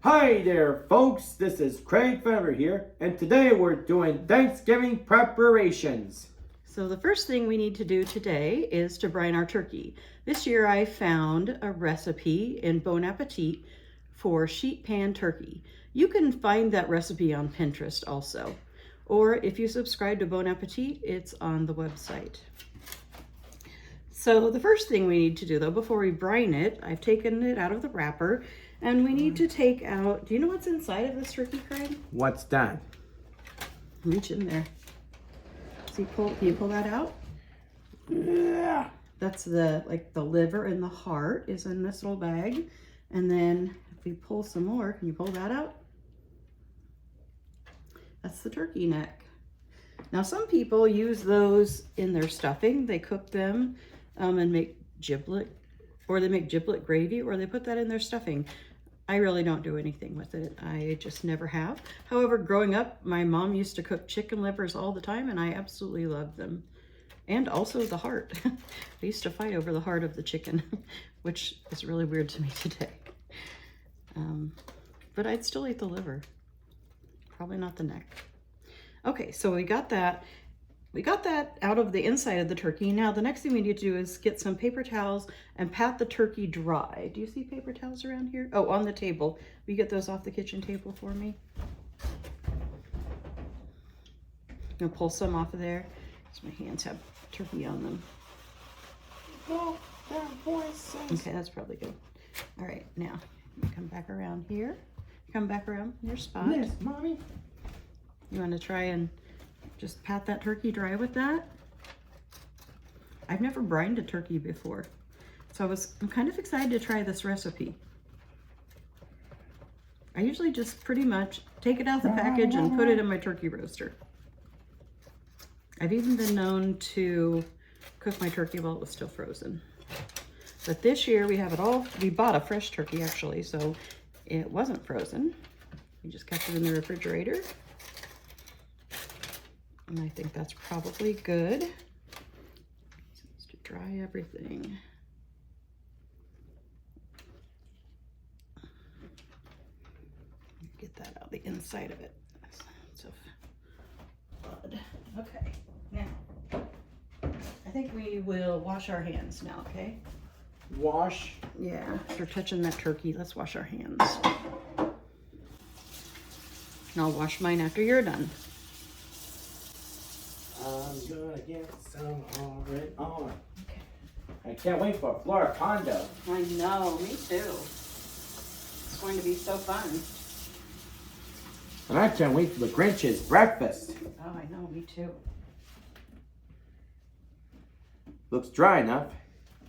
Hi there, folks. This is Craig Feather here, and today we're doing Thanksgiving preparations. So the first thing we need to do today is to brine our turkey. This year I found a recipe in Bon Appetit for sheet pan turkey. You can find that recipe on Pinterest also. Or if you subscribe to Bon Appetit, it's on the website. So the first thing we need to do though, before we brine it, I've taken it out of the wrapper, and we need to take out, do you know what's inside of this turkey, Craig? What's that? Reach in there. See, can you pull that out? Yeah. That's the liver and the heart is in this little bag. And then if we pull some more, can you pull that out? That's the turkey neck. Now some people use those in their stuffing. They cook them and make giblet, or they make giblet gravy, or they put that in their stuffing. I really don't do anything with it. I just never have. However, growing up, my mom used to cook chicken livers all the time, and I absolutely loved them. And also the heart. I used to fight over the heart of the chicken, which is really weird to me today. But I'd still eat the liver. Probably not the neck. Okay, so we got that. We got that out of the inside of the turkey. Now the next thing we need to do is get some paper towels and pat the turkey dry. Do you see paper towels around here? Oh, on the table. Will you get those off the kitchen table for me? I'm gonna pull some off of there because my hands have turkey on them. Well, that voice says... Okay, that's probably good. All right, now you come back around here. Come back around your spot. Yes, Mommy. You want to try and just pat that turkey dry with that? I've never brined a turkey before, so I'm kind of excited to try this recipe. I usually just pretty much take it out the package and put it in my turkey roaster. I've even been known to cook my turkey while it was still frozen. But this year we have it all, we bought a fresh turkey actually, so it wasn't frozen. We just kept it in the refrigerator. And I think that's probably good. Just to dry everything. Get that out the inside of it. So blood. Okay, now I think we will wash our hands now, okay? Wash? Yeah, if you're touching that turkey, let's wash our hands. And I'll wash mine after you're done. I'm gonna get some already on. Okay. I can't wait for Flora Condo. I know, me too. It's going to be so fun. And I can't wait for the Grinch's breakfast. Oh, I know, me too. Looks dry enough.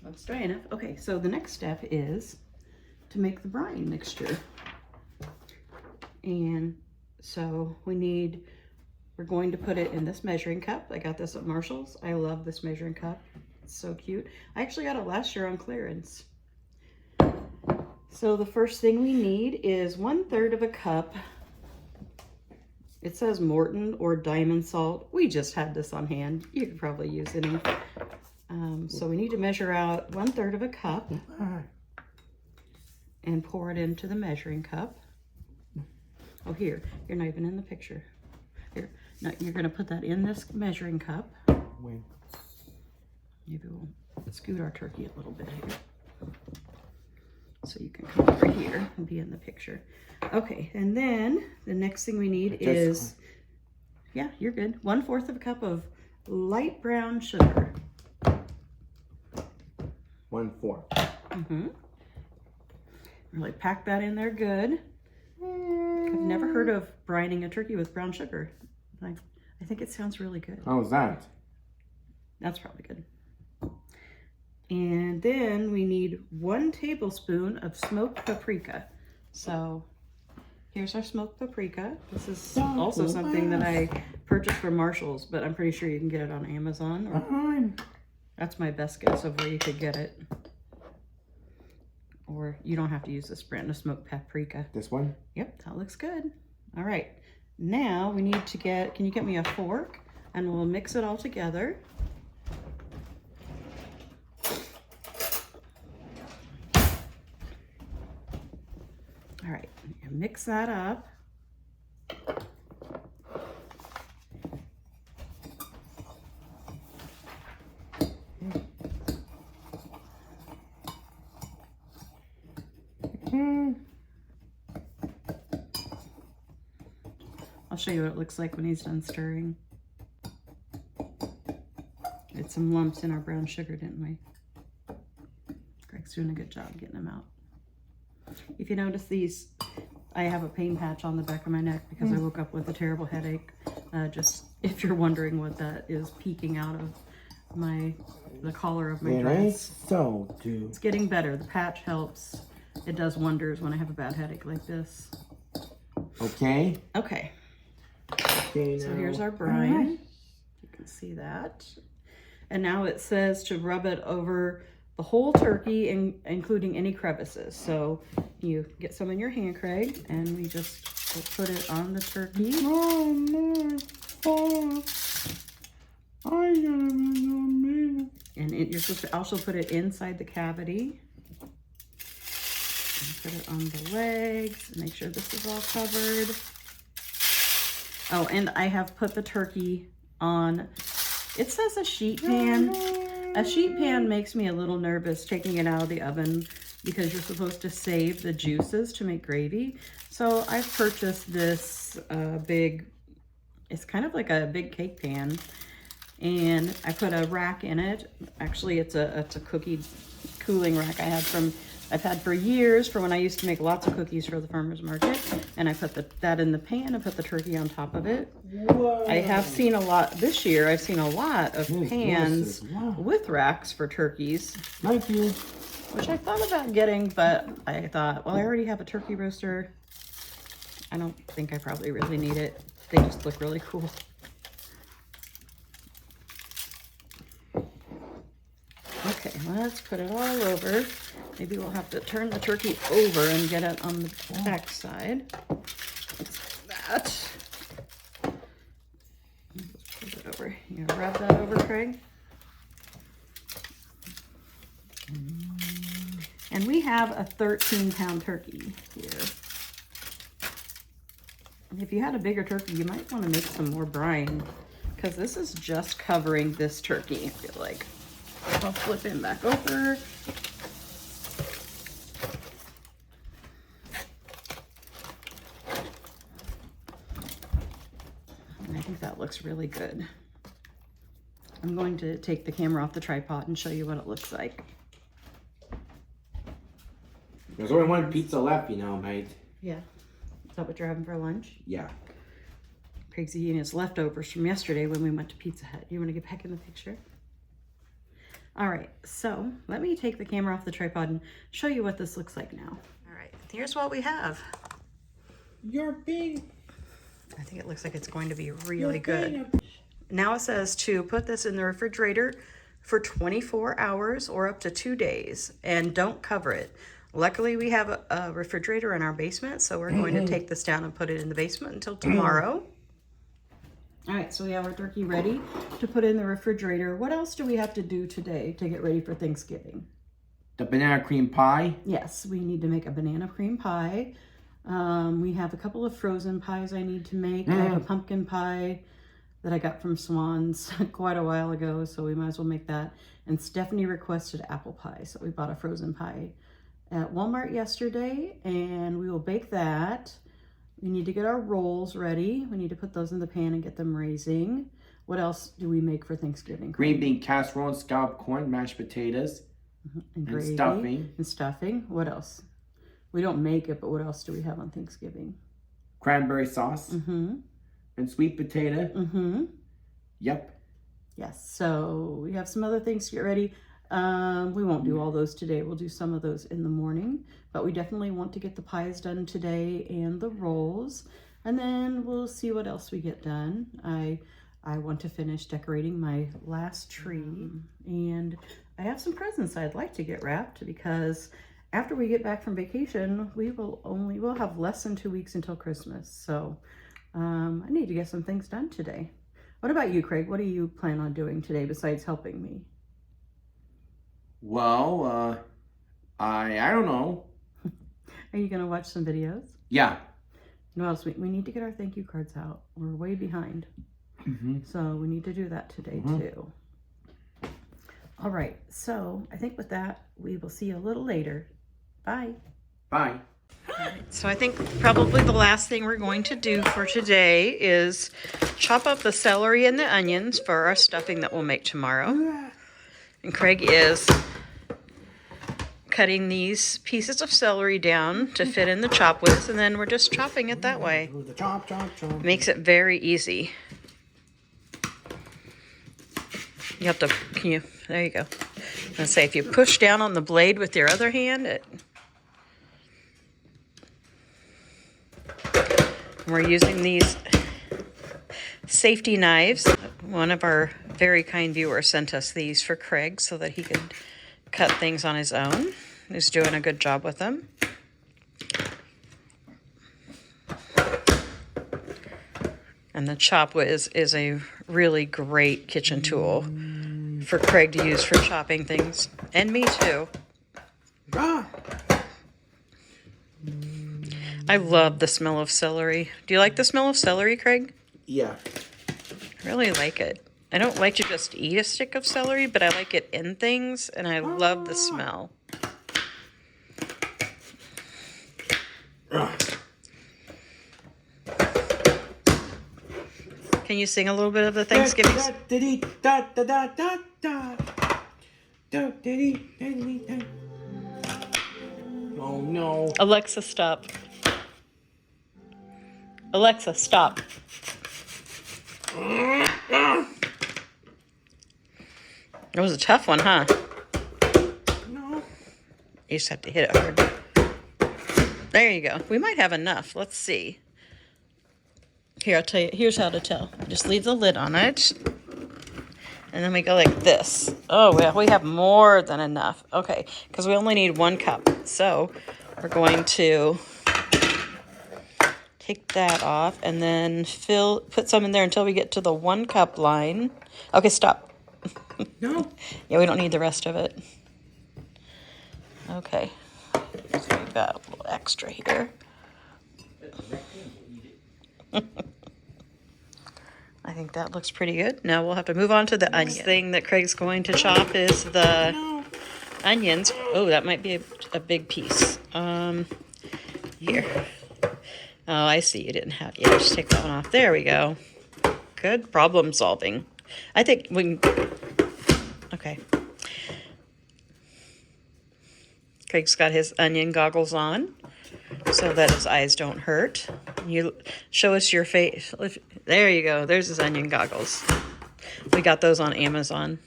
Looks dry enough. Okay, so the next step is to make the brine mixture. And so we're going to put it in this measuring cup. I got this at Marshall's. I love this measuring cup. It's so cute. I actually got it last year on clearance. So the first thing we need is 1/3 of a cup. It says Morton or diamond salt. We just had this on hand. You could probably use any. So we need to measure out 1/3 of a cup and pour it into the measuring cup. Oh, here, you're not even in the picture. Here, now you're gonna put that in this measuring cup. Wait. Maybe we'll scoot our turkey a little bit here. So you can come over here and be in the picture. Okay, and then the next thing we need is, yeah, you're good. 1/4 of a cup of light brown sugar. 1/4. Really pack that in there good. I've never heard of brining a turkey with brown sugar. I think it sounds really good. How's that? That's probably good. And then we need 1 tablespoon of smoked paprika. So here's our smoked paprika. This is also something that I purchased from Marshall's, but I'm pretty sure you can get it on Amazon. That's my best guess of where you could get it. Or you don't have to use this brand of smoked paprika. This one? Yep, that looks good. All right, now we need to can you get me a fork? And we'll mix it all together. All right, mix that up. I'll show you what it looks like when he's done stirring. We had some lumps in our brown sugar, didn't we? Greg's doing a good job getting them out. If you notice these, I have a pain patch on the back of my neck because I woke up with a terrible headache. Just if you're wondering what that is peeking out of the collar of my dress. It's getting better. The patch helps. It does wonders when I have a bad headache like this. Okay. Okay. So here's our brine. You can see that. And now it says to rub it over the whole turkey, including any crevices. So you get some in your hand, Craig, and we just will put it on the turkey. And you're supposed to also put it inside the cavity. And put it on the legs. Make sure this is all covered. Oh, and I have put the turkey on, it says a sheet pan. A sheet pan makes me a little nervous taking it out of the oven because you're supposed to save the juices to make gravy. So I've purchased this big, it's kind of like a big cake pan. And I put a rack in it. Actually, it's a cookie cooling rack I've had for years for when I used to make lots of cookies for the farmer's market. And I put that in the pan and put the turkey on top of it. Whoa. I have seen a lot, this year, I've seen a lot of pans with racks for turkeys. Thank you. Which I thought about getting, but I thought, well, I already have a turkey roaster. I don't think I probably really need it. They just look really cool. Okay, let's put it all over. Maybe we'll have to turn the turkey over and get it on the back side. Let's do that. Let's put it over. You gonna rub that over, Craig? And we have a 13-pound turkey here. If you had a bigger turkey, you might want to make some more brine because this is just covering this turkey, I feel like. I'll flip him back over. And I think that looks really good. I'm going to take the camera off the tripod and show you what it looks like. There's only one pizza left, you know, mate. Yeah. Is that what you're having for lunch? Yeah. Craig's eating his leftovers from yesterday when we went to Pizza Hut. You want to get back in the picture? All right, so let me take the camera off the tripod and show you what this looks like now. All right, here's what we have. You're big. I think it looks like it's going to be really good. Now it says to put this in the refrigerator for 24 hours or up to 2 days and don't cover it. Luckily, we have a refrigerator in our basement, so we're going to take this down and put it in the basement until tomorrow. All right, so we have our turkey ready to put in the refrigerator. What else do we have to do today to get ready for Thanksgiving? The banana cream pie? Yes, we need to make a banana cream pie. We have a couple of frozen pies I need to make. I have a pumpkin pie that I got from Swan's quite a while ago, so we might as well make that. And Stephanie requested apple pie, so we bought a frozen pie at Walmart yesterday, and we will bake that. We need to get our rolls ready. We need to put those in the pan and get them raising. What else do we make for Thanksgiving? Green bean casserole and scalloped corn, mashed potatoes, and gravy, stuffing. And stuffing. What else? We don't make it, but what else do we have on Thanksgiving? Cranberry sauce. And sweet potato. Yep. Yes, so we have some other things to get ready. We won't do all those today. We'll do some of those in the morning, but we definitely want to get the pies done today and the rolls, and then we'll see what else we get done. I want to finish decorating my last tree, and I have some presents I'd like to get wrapped because after we get back from vacation, we'll have less than 2 weeks until Christmas. So I need to get some things done today. What about you, Craig? What do you plan on doing today besides helping me? Well, I don't know. Are you going to watch some videos? Yeah. You know what else? We need to get our thank you cards out. We're way behind. So we need to do that today too. All right. So I think with that, we will see you a little later. Bye. Bye. So I think probably the last thing we're going to do for today is chop up the celery and the onions for our stuffing that we'll make tomorrow. And Craig is cutting these pieces of celery down to fit in the chop with, and then we're just chopping it that way. Chop. Makes it very easy. You have to, there you go. I'm gonna say if you push down on the blade with your other hand, we're using these safety knives. One of our very kind viewers sent us these for Craig so that he could cut things on his own. He's doing a good job with them. And the chop is a really great kitchen tool for Craig to use for chopping things. And me too. I love the smell of celery. Do you like the smell of celery, Craig? Yeah. I really like it. I don't like to just eat a stick of celery, but I like it in things, and I love the smell. Can you sing a little bit of the Thanksgiving song? Oh no. Alexa, stop. Alexa, stop. It was a tough one, huh? No. You just have to hit it hard. There you go. We might have enough. Let's see. Here, I'll tell you. Here's how to tell. Just leave the lid on it. And then we go like this. Oh, well, we have more than enough. Okay, because we only need 1 cup. So we're going to take that off and then put some in there until we get to the 1 cup line. Okay, stop. No. Yeah, we don't need the rest of it. Okay. So we've got a little extra here. I think that looks pretty good. Now we'll have to move on to the onion. Thing that Craig's going to chop is the onions. Oh, that might be a big piece. Here. Oh, I see. You didn't have. Yeah, just take that one off. There we go. Good problem solving. I think we can. Okay. Craig's got his onion goggles on so that his eyes don't hurt. You show us your face. There you go. There's his onion goggles. We got those on Amazon.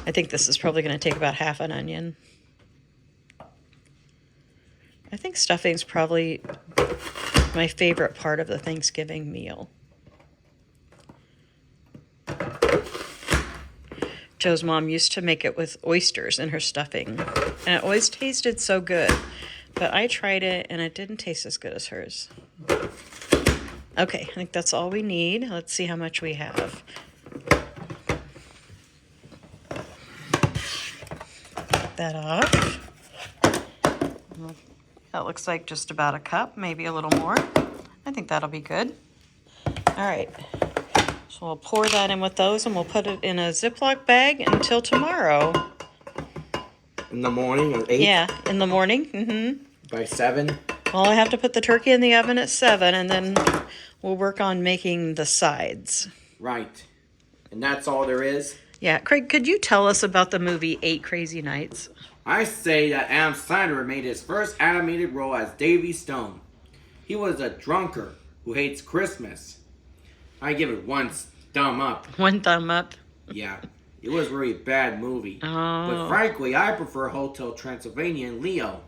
I think this is probably going to take about half an onion. I think stuffing's probably my favorite part of the Thanksgiving meal. Joe's mom used to make it with oysters in her stuffing, and it always tasted so good. But I tried it, and it didn't taste as good as hers. Okay, I think that's all we need. Let's see how much we have. Take that off. That looks like just about a cup, maybe a little more. I think that'll be good. All right. So we'll pour that in with those, and we'll put it in a Ziploc bag until tomorrow. In the morning at 8? Yeah, in the morning. By 7? Well, I have to put the turkey in the oven at 7, and then we'll work on making the sides. Right. And that's all there is? Yeah. Craig, could you tell us about the movie 8 Crazy Nights? I say that Adam Sandler made his first animated role as Davy Stone. He was a drunkard who hates Christmas. I give it 1 thumb up. 1 thumb up. Yeah, it was a really bad movie. Oh. But frankly, I prefer Hotel Transylvania and Leo.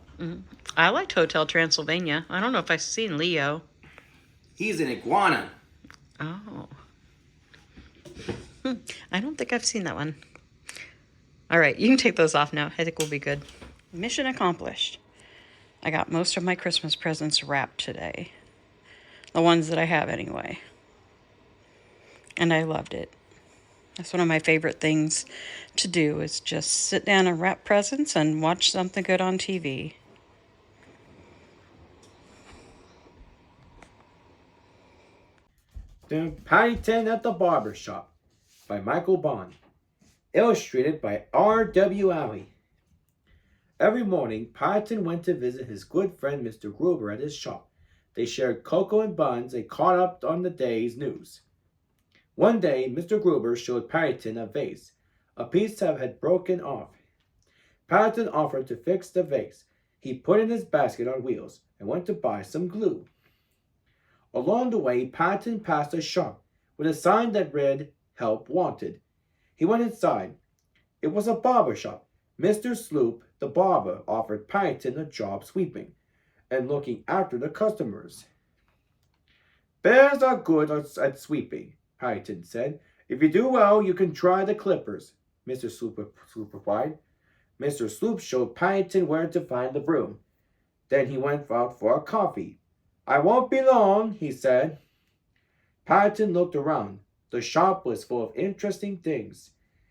I liked Hotel Transylvania. I don't know if I've seen Leo. He's an iguana. Oh. I don't think I've seen that one. All right, you can take those off now. I think we'll be good. Mission accomplished. I got most of my Christmas presents wrapped today. The ones that I have anyway. And I loved it. That's one of my favorite things to do is just sit down and wrap presents and watch something good on TV. The Paddington at the Barber Shop by Michael Bond. Illustrated by R.W. Alley. Every morning, Paddington went to visit his good friend Mr. Gruber at his shop. They shared cocoa and buns and caught up on the day's news. One day, Mr. Gruber showed Paddington a vase. A piece had broken off. Paddington offered to fix the vase. He put in his basket on wheels and went to buy some glue. Along the way, Paddington passed a shop with a sign that read, "Help Wanted." He went inside. It was a barber shop. Mr. Sloop, the barber, offered Paddington a job sweeping and looking after the customers. "Bears are good at sweeping," Paddington said. "If you do well, you can try the clippers," Mr. Sloop replied. Mr. Sloop showed Paddington where to find the broom. Then he went out for a coffee. "I won't be long," he said. Paddington looked around. The shop was full of interesting things.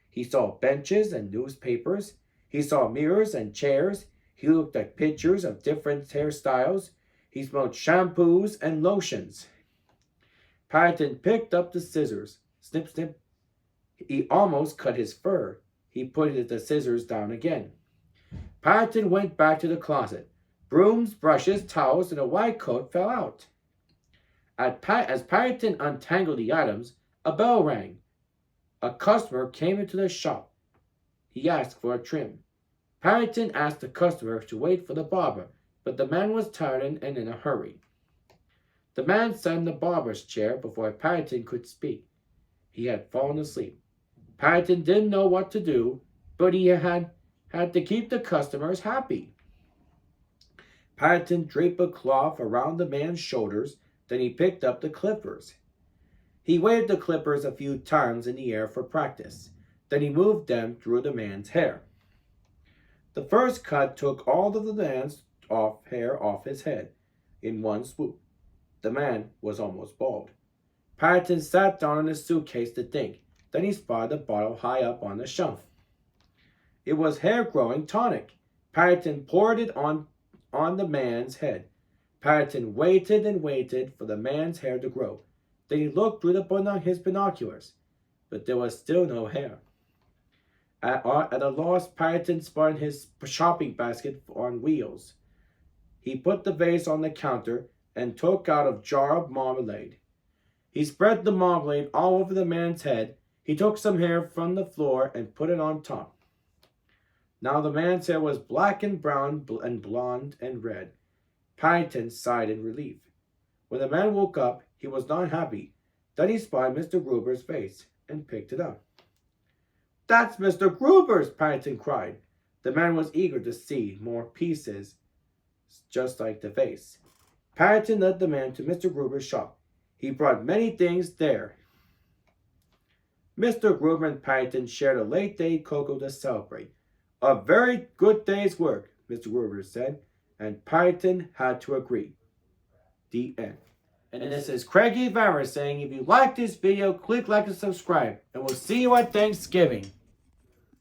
He saw benches and newspapers. He saw mirrors and chairs. He looked at pictures of different hairstyles. He smelled shampoos and lotions. Paddington picked up the scissors. Snip, snip. He almost cut his fur. He put the scissors down again. Paddington went back to the closet. Brooms, brushes, towels, and a white coat fell out. As Paddington untangled the items, a bell rang. A customer came into the shop. He asked for a trim. Paddington asked the customer to wait for the barber, but the man was tired and in a hurry. The man sat in the barber's chair before Paddington could speak. He had fallen asleep. Paddington didn't know what to do, but he had to keep the customers happy. Paddington draped a cloth around the man's shoulders, then he picked up the clippers. He waved the clippers a few times in the air for practice. Then he moved them through the man's hair. The first cut took all of the man's hair off his head in one swoop. The man was almost bald. Paddington sat down in his suitcase to think. Then he spotted a bottle high up on the shelf. It was hair-growing tonic. Paddington poured it on the man's head. Paddington waited and waited for the man's hair to grow. Then he looked through his binoculars, but there was still no hair. At a loss, Paddington spun his shopping basket on wheels. He put the vase on the counter and took out a jar of marmalade. He spread the marmalade all over the man's head. He took some hair from the floor and put it on top. Now the man's hair was black and brown and blonde and red. Paddington sighed in relief. When the man woke up, he was not happy. Then he spied Mr. Gruber's face and picked it up. "That's Mr. Gruber's!" Paddington cried. The man was eager to see more pieces, just like the vase. Paddington led the man to Mr. Gruber's shop. He brought many things there. Mr. Gruber and Paddington shared a late-day cocoa to celebrate. "A very good day's work," Mr. Gruber said, and Paddington had to agree. The end. And this is Craigie Varus saying, if you like this video, click like and subscribe, and we'll see you at Thanksgiving.